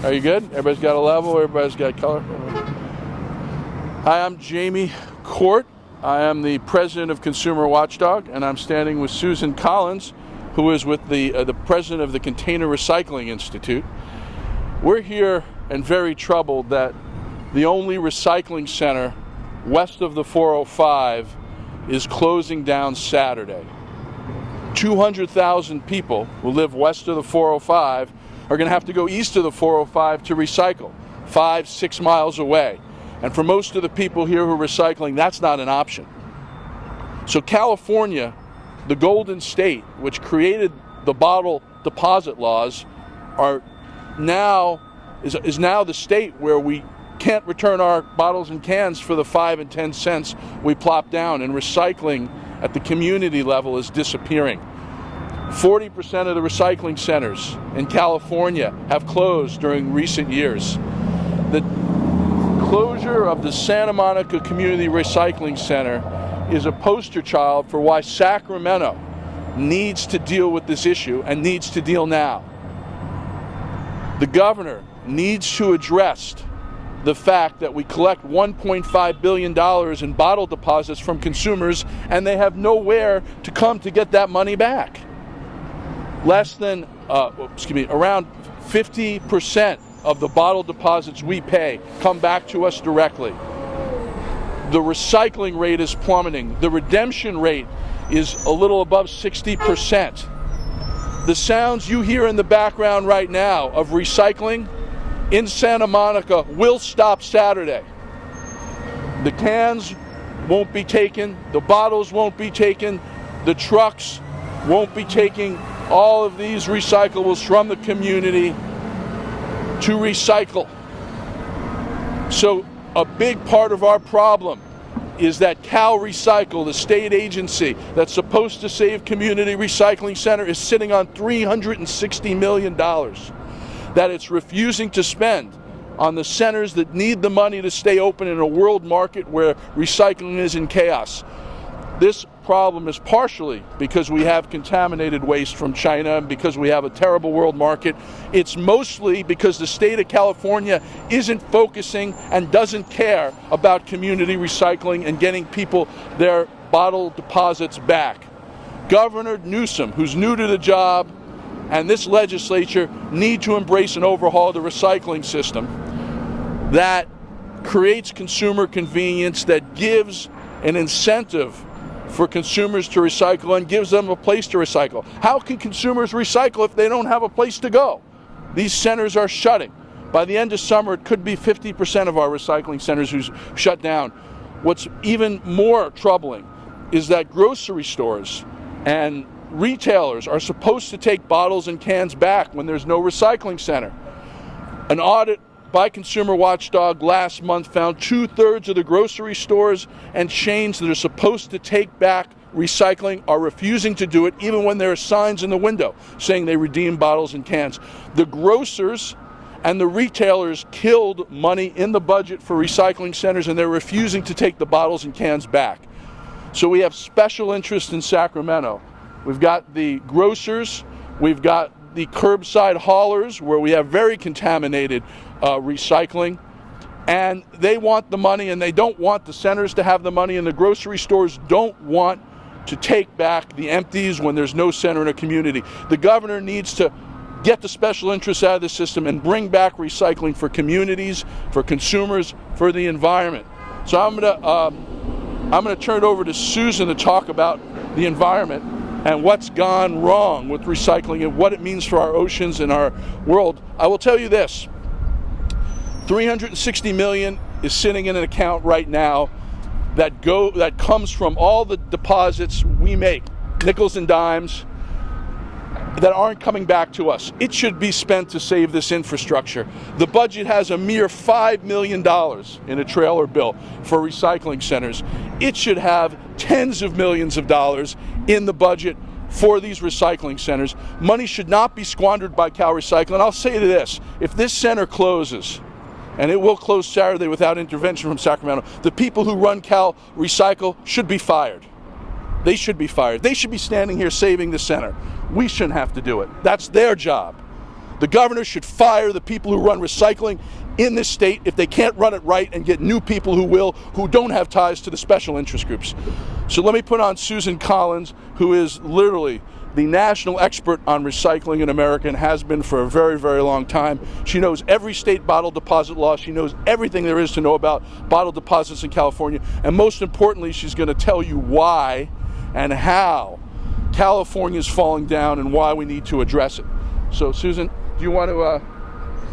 Are you good? Everybody's got a level, everybody's got color. Hi, I'm Jamie Court. I am the president of Consumer Watchdog, and I'm standing with Susan Collins, who is with the president of the Container Recycling Institute. We're here and very troubled that the only recycling center west of the 405 is closing down Saturday. 200,000 people who live west of the 405 are going to have to go east of the 405 to recycle, 5-6 miles away. And for most of the people here who are recycling, that's not an option. So California, the Golden State, which created the bottle deposit laws, is now the state where we can't return our bottles and cans for the 5 and 10 cents we plop down, and recycling at the community level is disappearing. 40% of the recycling centers in California have closed during recent years. The closure of the Santa Monica Community Recycling Center is a poster child for why Sacramento needs to deal with this issue and needs to deal now. The governor needs to address the fact that we collect $1.5 billion in bottle deposits from consumers and they have nowhere to come to get that money back. Around 50% of the bottle deposits we pay come back to us directly. The recycling rate is plummeting. The redemption rate is a little above 60%. The sounds you hear in the background right now of recycling in Santa Monica will stop Saturday. The cans won't be taken, the bottles won't be taken, the trucks won't be taking all of these recyclables from the community to recycle. So a big part of our problem is that Cal Recycle, the state agency that's supposed to save community recycling center, is sitting on $360 million that it's refusing to spend on the centers that need the money to stay open in a world market where recycling is in chaos. This problem is partially because we have contaminated waste from China and because we have a terrible world market. It's mostly because the state of California isn't focusing and doesn't care about community recycling and getting people their bottle deposits back. Governor Newsom, who's new to the job, and this legislature need to embrace and overhaul the recycling system that creates consumer convenience, that gives an incentive for consumers to recycle and gives them a place to recycle. How can consumers recycle if they don't have a place to go? These centers are shutting. By the end of summer, it could be 50% of our recycling centers who's shut down. What's even more troubling is that grocery stores and retailers are supposed to take bottles and cans back when there's no recycling center. An audit by Consumer Watchdog last month found 2/3 of the grocery stores and chains that are supposed to take back recycling are refusing to do it, even when there are signs in the window saying they redeem bottles and cans. The grocers and the retailers killed money in the budget for recycling centers, and they're refusing to take the bottles and cans back. So we have special interest in Sacramento. We've got the grocers, we've got the curbside haulers where we have very contaminated recycling, and they want the money and they don't want the centers to have the money, and the grocery stores don't want to take back the empties when there's no center in a community. The governor needs to get the special interests out of the system and bring back recycling for communities, for consumers, for the environment. So I'm going to turn it over to Susan to talk about the environment and what's gone wrong with recycling and what it means for our oceans and our world. I will tell you this. $360 million is sitting in an account right now that comes from all the deposits we make, nickels and dimes, that aren't coming back to us. It should be spent to save this infrastructure. The budget has a mere $5 million in a trailer bill for recycling centers. It should have tens of millions of dollars in the budget for these recycling centers. Money should not be squandered by Cal Recycle. And I'll say to this, if this center closes, and it will close Saturday without intervention from Sacramento, the people who run Cal Recycle should be fired. They should be fired. They should be standing here saving the center. We shouldn't have to do it. That's their job. The governor should fire the people who run recycling in this state if they can't run it right, and get new people who will, who don't have ties to the special interest groups. So let me put on Susan Collins, who is literally the national expert on recycling in America and has been for a very, very long time. She knows every state bottle deposit law. She knows everything there is to know about bottle deposits in California. And most importantly, she's going to tell you why and how California is falling down and why we need to address it. So Susan, do you want to...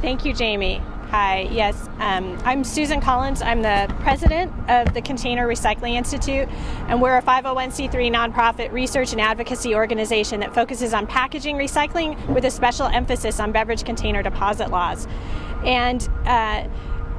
Thank you, Jamie. Hi, yes, I'm Susan Collins. I'm the president of the Container Recycling Institute, and we're a 501c3 nonprofit research and advocacy organization that focuses on packaging recycling with a special emphasis on beverage container deposit laws. And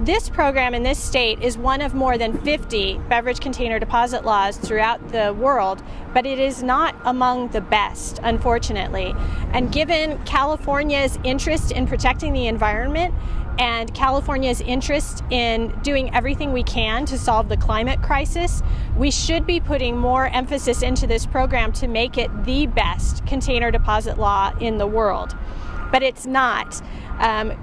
this program in this state is one of more than 50 beverage container deposit laws throughout the world, but it is not among the best, unfortunately. And given California's interest in protecting the environment and California's interest in doing everything we can to solve the climate crisis, we should be putting more emphasis into this program to make it the best container deposit law in the world. But it's not.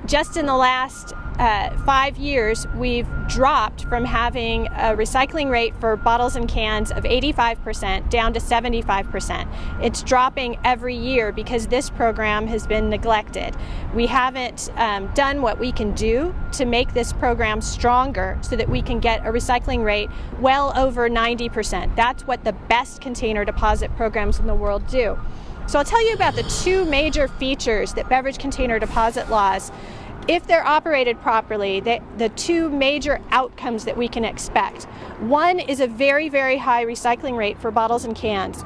Just in the last 5 years, we've dropped from having a recycling rate for bottles and cans of 85% down to 75%. It's dropping every year because this program has been neglected. We haven't done what we can do to make this program stronger so that we can get a recycling rate well over 90%. That's what the best container deposit programs in the world do. So I'll tell you about the two major features that beverage container deposit laws, if they're operated properly, the two major outcomes that we can expect. One is a very, very high recycling rate for bottles and cans.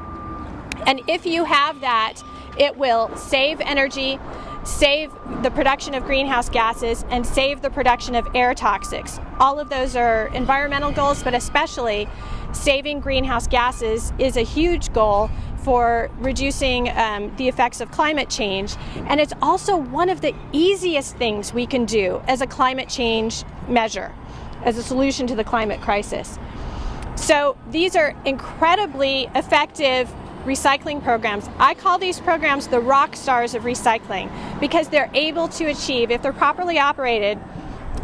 And if you have that, it will save energy, save the production of greenhouse gases, and save the production of air toxics. All of those are environmental goals, but especially saving greenhouse gases is a huge goal for reducing the effects of climate change. And it's also one of the easiest things we can do as a climate change measure, as a solution to the climate crisis. So these are incredibly effective recycling programs. I call these programs the rock stars of recycling because they're able to achieve, if they're properly operated,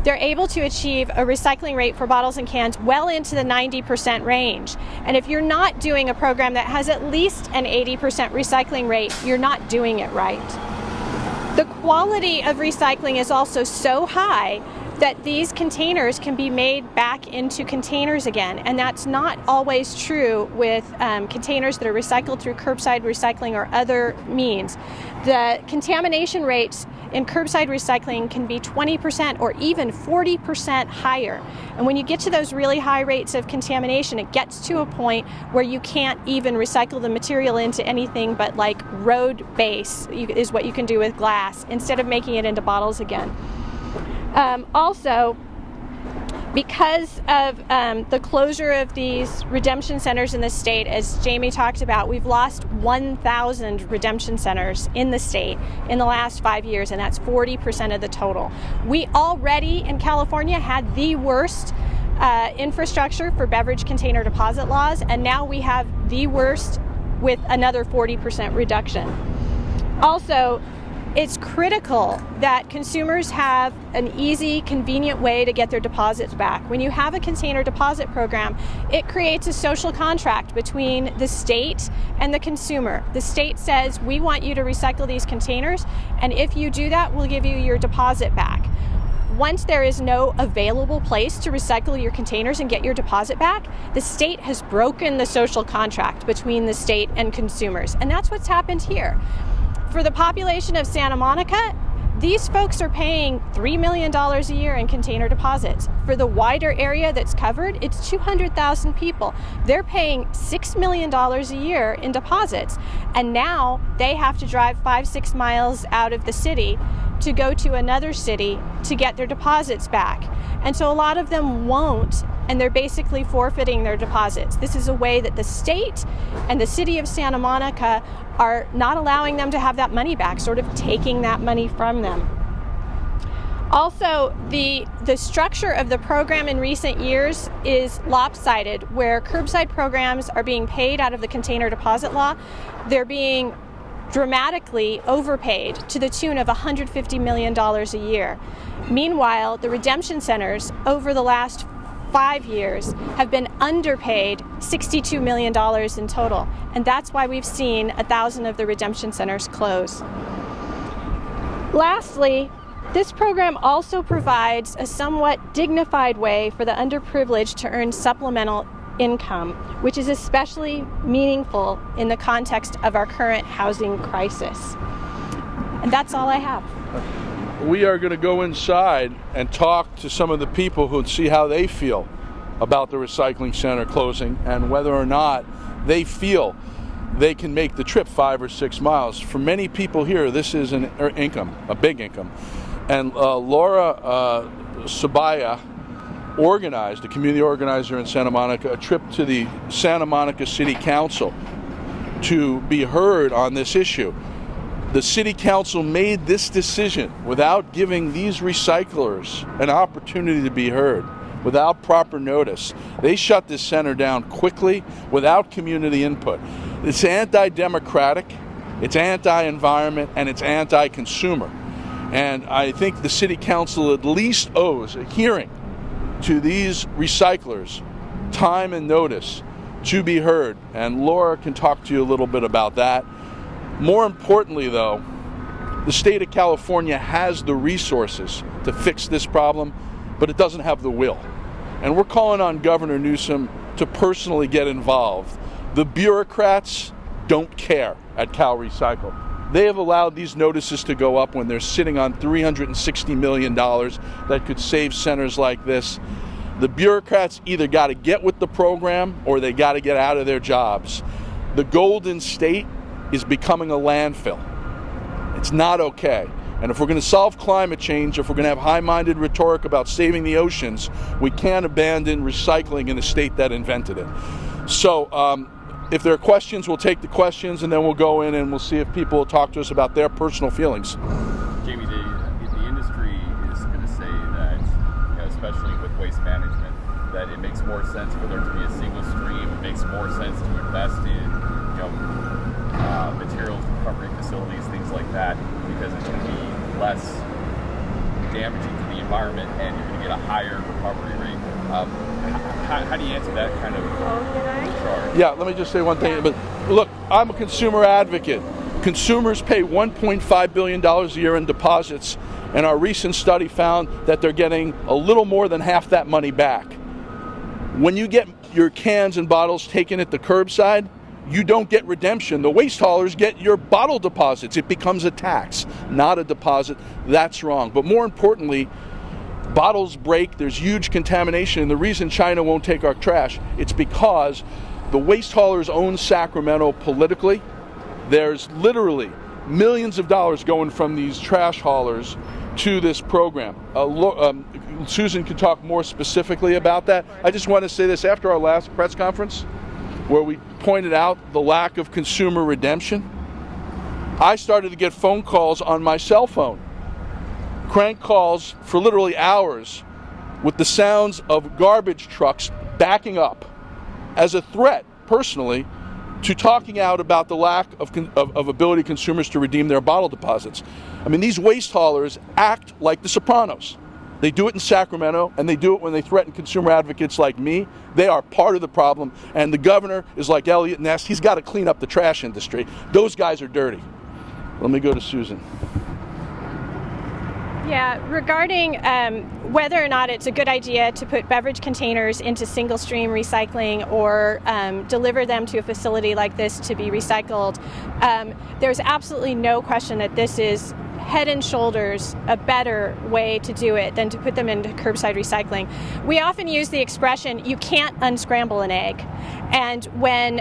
they're able to achieve a recycling rate for bottles and cans well into the 90% range. And if you're not doing a program that has at least an 80% recycling rate, you're not doing it right. The quality of recycling is also so high that these containers can be made back into containers again. And that's not always true with containers that are recycled through curbside recycling or other means. The contamination rates in curbside recycling can be 20% or even 40% higher. And when you get to those really high rates of contamination, it gets to a point where you can't even recycle the material into anything but like road base is what you can do with glass instead of making it into bottles again. Also, because of the closure of these redemption centers in the state, as Jamie talked about, we've lost 1,000 redemption centers in the state in the last 5 years, and that's 40% of the total. We already in California had the worst infrastructure for beverage container deposit laws, and now we have the worst with another 40% reduction. Also, it's critical that consumers have an easy, convenient way to get their deposits back. When you have a container deposit program, it creates a social contract between the state and the consumer. The state says, we want you to recycle these containers, and if you do that, we'll give you your deposit back. Once there is no available place to recycle your containers and get your deposit back, the state has broken the social contract between the state and consumers, and that's what's happened here. For the population of Santa Monica, these folks are paying $3 million a year in container deposits. For the wider area that's covered, it's 200,000 people. They're paying $6 million a year in deposits. And now they have to drive 5-6 miles out of the city to go to another city to get their deposits back. And so a lot of them won't, and they're basically forfeiting their deposits. This is a way that the state and the city of Santa Monica are not allowing them to have that money back, sort of taking that money from them. Also, the structure of the program in recent years is lopsided, where curbside programs are being paid out of the container deposit law. They're being dramatically overpaid to the tune of $150 million a year. Meanwhile, the redemption centers over the last 5 years have been underpaid $62 million in total. And that's why we've seen 1,000 of the redemption centers close. Lastly, this program also provides a somewhat dignified way for the underprivileged to earn supplemental income, which is especially meaningful in the context of our current housing crisis. And that's all I have. We are going to go inside and talk to some of the people who see how they feel about the recycling center closing and whether or not they feel they can make the trip 5 or 6 miles. For many people here, this is an income, a big income. And Laura Sabaya organized, a community organizer in Santa Monica, a trip to the Santa Monica City Council to be heard on this issue. The City Council made this decision without giving these recyclers an opportunity to be heard, without proper notice. They shut this center down quickly without community input. It's anti-democratic, it's anti-environment, and it's anti-consumer. And I think the City Council at least owes a hearing to these recyclers, time and notice to be heard. And Laura can talk to you a little bit about that. More importantly, though, the state of California has the resources to fix this problem, but it doesn't have the will. And we're calling on Governor Newsom to personally get involved. The bureaucrats don't care at Cal Recycle. They have allowed these notices to go up when they're sitting on $360 million that could save centers like this. The bureaucrats either got to get with the program or they got to get out of their jobs. The Golden State is becoming a landfill. It's not okay. And if we're going to solve climate change, if we're going to have high-minded rhetoric about saving the oceans, we can't abandon recycling in the state that invented it. So if there are questions, we'll take the questions, and then we'll go in and we'll see if people will talk to us about their personal feelings. Jamie, the industry is going to say that, especially with waste management, that it makes more sense for there to be a single stream. It makes more sense to invest in, materials recovery facilities, things like that, because it's going to be less damaging to the environment, and you're going to get a higher recovery rate. How do you answer that kind of charge? Yeah, let me just say one thing. But look, I'm a consumer advocate. Consumers pay $1.5 billion a year in deposits, and our recent study found that they're getting a little more than half that money back. When you get your cans and bottles taken at the curbside, you don't get redemption. The waste haulers get your bottle deposits. It becomes a tax, not a deposit. That's wrong. But more importantly, bottles break, there's huge contamination, and the reason China won't take our trash, it's because the waste haulers own Sacramento politically. There's literally millions of dollars going from these trash haulers to this program. Susan can talk more specifically about that. I just want to say this, after our last press conference, where we pointed out the lack of consumer redemption, I started to get phone calls on my cell phone. Crank calls for literally hours with the sounds of garbage trucks backing up as a threat, personally, to talking out about the lack of ability of consumers to redeem their bottle deposits. I mean, these waste haulers act like the Sopranos. They do it in Sacramento, and they do it when they threaten consumer advocates like me. They are part of the problem, and the governor is like Elliot Ness. He's got to clean up the trash industry. Those guys are dirty. Let me go to Susan. Yeah, regarding whether or not it's a good idea to put beverage containers into single stream recycling or deliver them to a facility like this to be recycled, there's absolutely no question that this is head and shoulders a better way to do it than to put them into curbside recycling. We often use the expression, you can't unscramble an egg. And when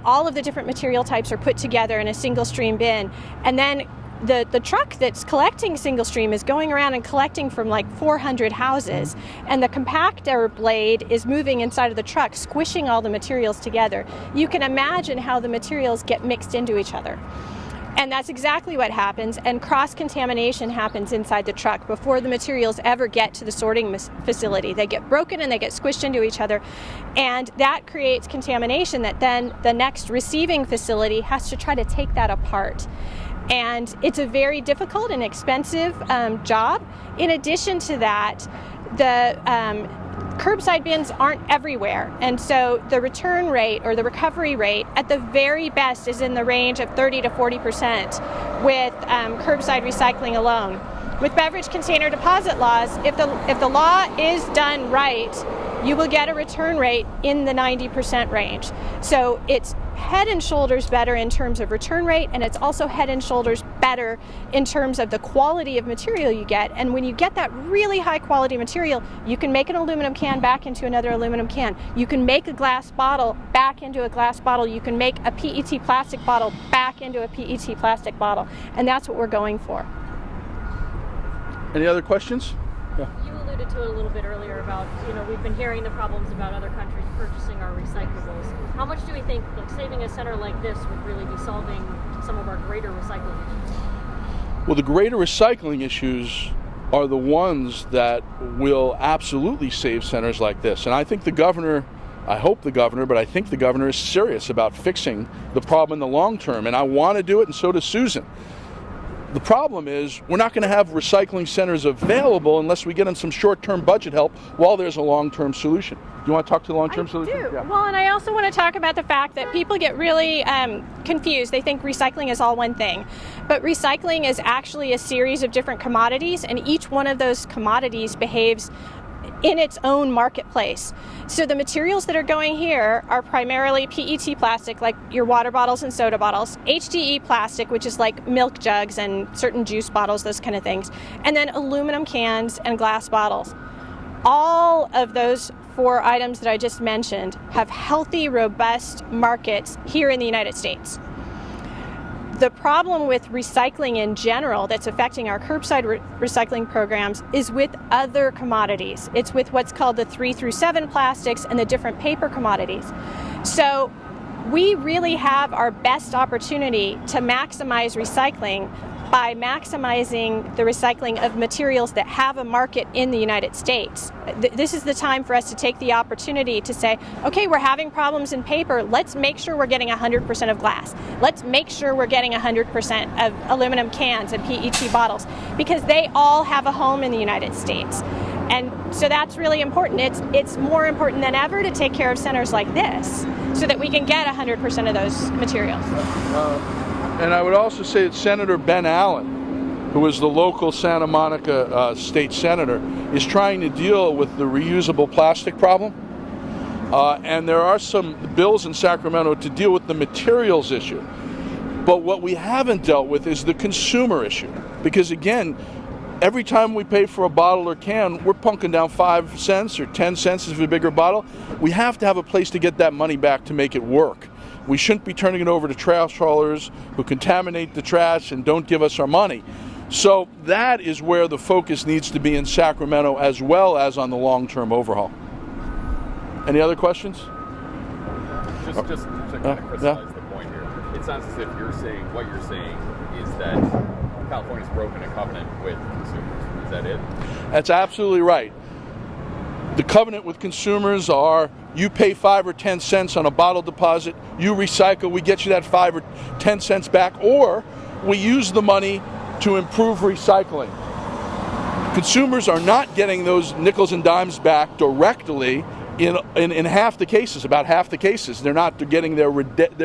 all of the different material types are put together in a single stream bin, and then the truck that's collecting single stream is going around and collecting from like 400 houses, and the compactor blade is moving inside of the truck, squishing all the materials together. You can imagine how the materials get mixed into each other. And that's exactly what happens, and cross-contamination happens inside the truck before the materials ever get to the sorting facility. They get broken and they get squished into each other, and that creates contamination that then the next receiving facility has to try to take that apart. And it's a very difficult and expensive job. In addition to that, the curbside bins aren't everywhere, and so the return rate or the recovery rate at the very best is in the range of 30 to 40% with curbside recycling alone. With beverage container deposit laws, if the law is done right, you will get a return rate in the 90% range. So it's head and shoulders better in terms of return rate, and it's also head and shoulders better in terms of the quality of material you get. And when you get that really high quality material, you can make an aluminum can back into another aluminum can. You can make a glass bottle back into a glass bottle. You can make a PET plastic bottle back into a PET plastic bottle. And that's what we're going for. Any other questions? You alluded to it a little bit earlier about, we've been hearing the problems about other countries purchasing our recyclables. How much do we think saving a center like this would really be solving some of our greater recycling issues? Well, the greater recycling issues are the ones that will absolutely save centers like this. And I think the governor, I hope the governor, but I think the governor is serious about fixing the problem in the long term. And I want to do it, and so does Susan. The problem is we're not going to have recycling centers available unless we get them some short-term budget help while there's a long-term solution. Do you want to talk to the long-term solution? I do. Yeah. Well, and I also want to talk about the fact that people get really confused. They think recycling is all one thing. But recycling is actually a series of different commodities, and each one of those commodities behaves in its own marketplace. So the materials that are going here are primarily PET plastic, like your water bottles and soda bottles, HDE plastic, which is like milk jugs and certain juice bottles, those kind of things, and then aluminum cans and glass bottles. All of those 4 items that I just mentioned have healthy, robust markets here in the United States. The problem with recycling in general that's affecting our curbside recycling programs is with other commodities. It's with what's called the 3 through 7 plastics and the different paper commodities. So we really have our best opportunity to maximize recycling by maximizing the recycling of materials that have a market in the United States. This is the time for us to take the opportunity to say, okay, we're having problems in paper, let's make sure we're getting 100% of glass. Let's make sure we're getting 100% of aluminum cans and PET bottles, because they all have a home in the United States. And so that's really important. It's more important than ever to take care of centers like this so that we can get 100% of those materials. And I would also say that Senator Ben Allen, who is the local Santa Monica state senator, is trying to deal with the reusable plastic problem. And there are some bills in Sacramento to deal with the materials issue. But what we haven't dealt with is the consumer issue. Because again, every time we pay for a bottle or can, we're punking down 5 cents or 10 cents for a bigger bottle. We have to have a place to get that money back to make it work. We shouldn't be turning it over to trash haulers who contaminate the trash and don't give us our money. So that is where the focus needs to be in Sacramento, as well as on the long-term overhaul. Any other questions? Just to kind of crystallize the point here, it sounds as if what you're saying is that California's broken a covenant with consumers. Is that it? That's absolutely right. The covenant with consumers are: you pay 5 or 10 cents on a bottle deposit, you recycle, we get you that 5 or 10 cents back, or we use the money to improve recycling. Consumers are not getting those nickels and dimes back directly in half the cases, about half the cases. They're not getting their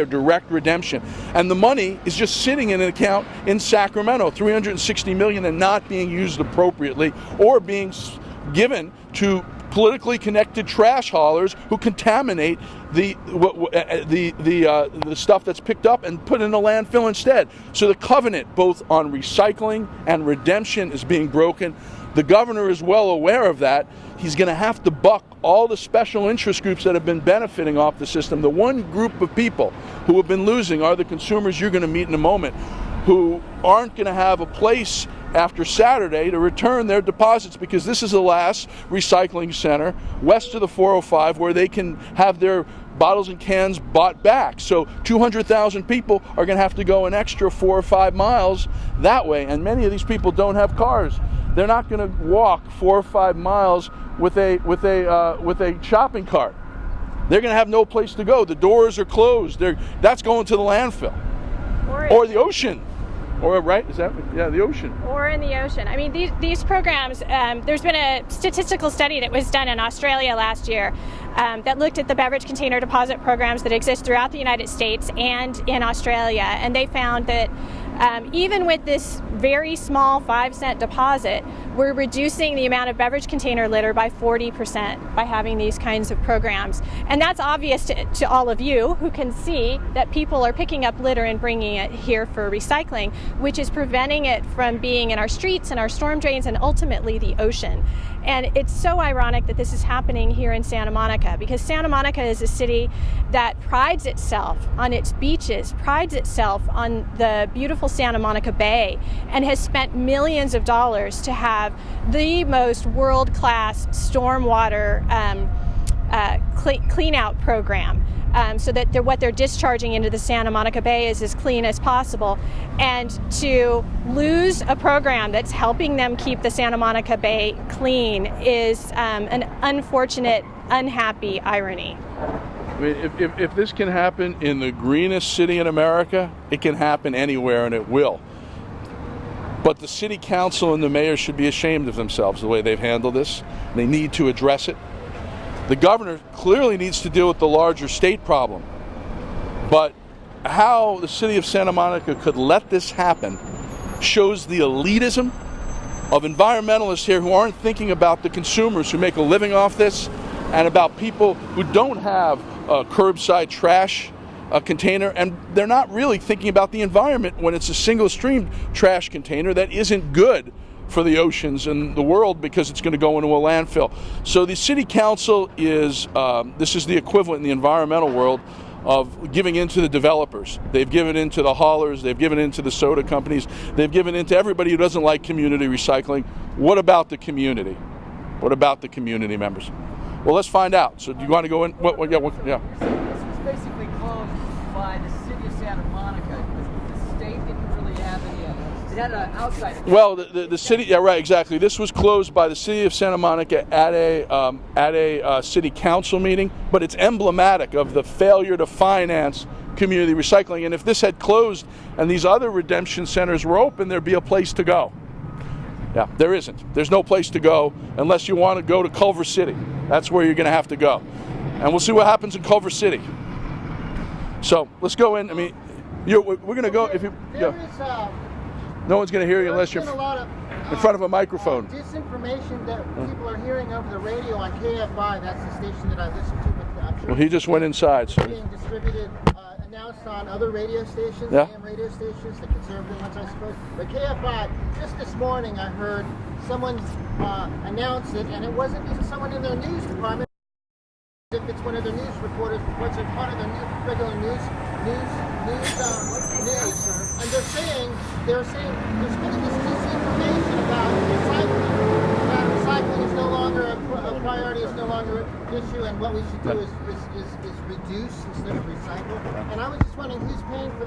direct redemption. And the money is just sitting in an account in Sacramento, $360 million, and not being used appropriately, or being given to politically connected trash haulers who contaminate the stuff that's picked up and put in a landfill instead. So the covenant both on recycling and redemption is being broken. The governor is well aware of that. He's going to have to buck all the special interest groups that have been benefiting off the system. The one group of people who have been losing are the consumers you're going to meet in a moment, who aren't going to have a place after Saturday to return their deposits, because this is the last recycling center west of the 405 where they can have their bottles and cans bought back. So 200,000 people are going to have to go an extra 4 or 5 miles that way, and many of these people don't have cars. They're not going to walk 4 or 5 miles with a shopping cart. They're going to have no place to go. The doors are closed. That's going to the landfill or the ocean. Or right? Is that the ocean? Or in the ocean. I mean, these programs. There's been a statistical study that was done in Australia last year that looked at the beverage container deposit programs that exist throughout the United States and in Australia, and they found that even with this very small 5-cent deposit, we're reducing the amount of beverage container litter by 40% by having these kinds of programs. And that's obvious to all of you who can see that people are picking up litter and bringing it here for recycling, which is preventing it from being in our streets and our storm drains and ultimately the ocean. And it's so ironic that this is happening here in Santa Monica, because Santa Monica is a city that prides itself on its beaches, prides itself on the beautiful Santa Monica Bay, and has spent millions of dollars to have the most world-class stormwater clean-out program. So that what they're discharging into the Santa Monica Bay is as clean as possible. And to lose a program that's helping them keep the Santa Monica Bay clean is an unfortunate, unhappy irony. I mean, if this can happen in the greenest city in America, it can happen anywhere, and it will. But the city council and the mayor should be ashamed of themselves the way they've handled this. They need to address it. The governor clearly needs to deal with the larger state problem. But how the city of Santa Monica could let this happen shows the elitism of environmentalists here who aren't thinking about the consumers who make a living off this, and about people who don't have a curbside trash container, and they're not really thinking about the environment when it's a single stream trash container that isn't good for the oceans and the world because it's going to go into a landfill. So the city council is, this is the equivalent in the environmental world of giving in to the developers. They've given in to the haulers, they've given in to the soda companies, they've given in to everybody who doesn't like community recycling. What about the community? What about the community members? Well, let's find out. So do you want to go in? Yeah. This was basically closed by the city of Santa Monica. The state didn't really have any. It had an outside. Well, the city, yeah, right, exactly. This was closed by the city of Santa Monica at a city council meeting, but it's emblematic of the failure to finance community recycling. And if this had closed and these other redemption centers were open, there'd be a place to go. Yeah, there isn't. There's no place to go unless you want to go to Culver City. That's where you're going to have to go. And we'll see what happens in Culver City. So let's go in. I mean, we're going to go. If you, no one's going to hear you unless you're in front of a microphone. Disinformation that people are hearing over the radio on KFI. That's the station that I listen to. But I'm sure well, he just went inside. So being distributed, announced on other radio stations, yeah. AM radio stations, the conservative ones, I suppose. But KFI, just this morning, I heard someone announce it, and it wasn't even someone in their news department. If it's one of their news reporters, reports are part of their regular news, and they're saying there's been this disinformation about recycling. That recycling is no longer a priority, is no longer an issue, and what we should do is reduce instead of recycle. And I was just wondering who's paying for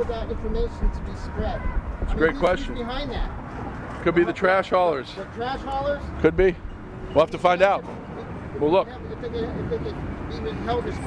that information to be spread. That's a great question. Who's behind that? Could be the trash haulers. The trash haulers? Could be. We'll have to find out. Well, look. If they get even held responsible.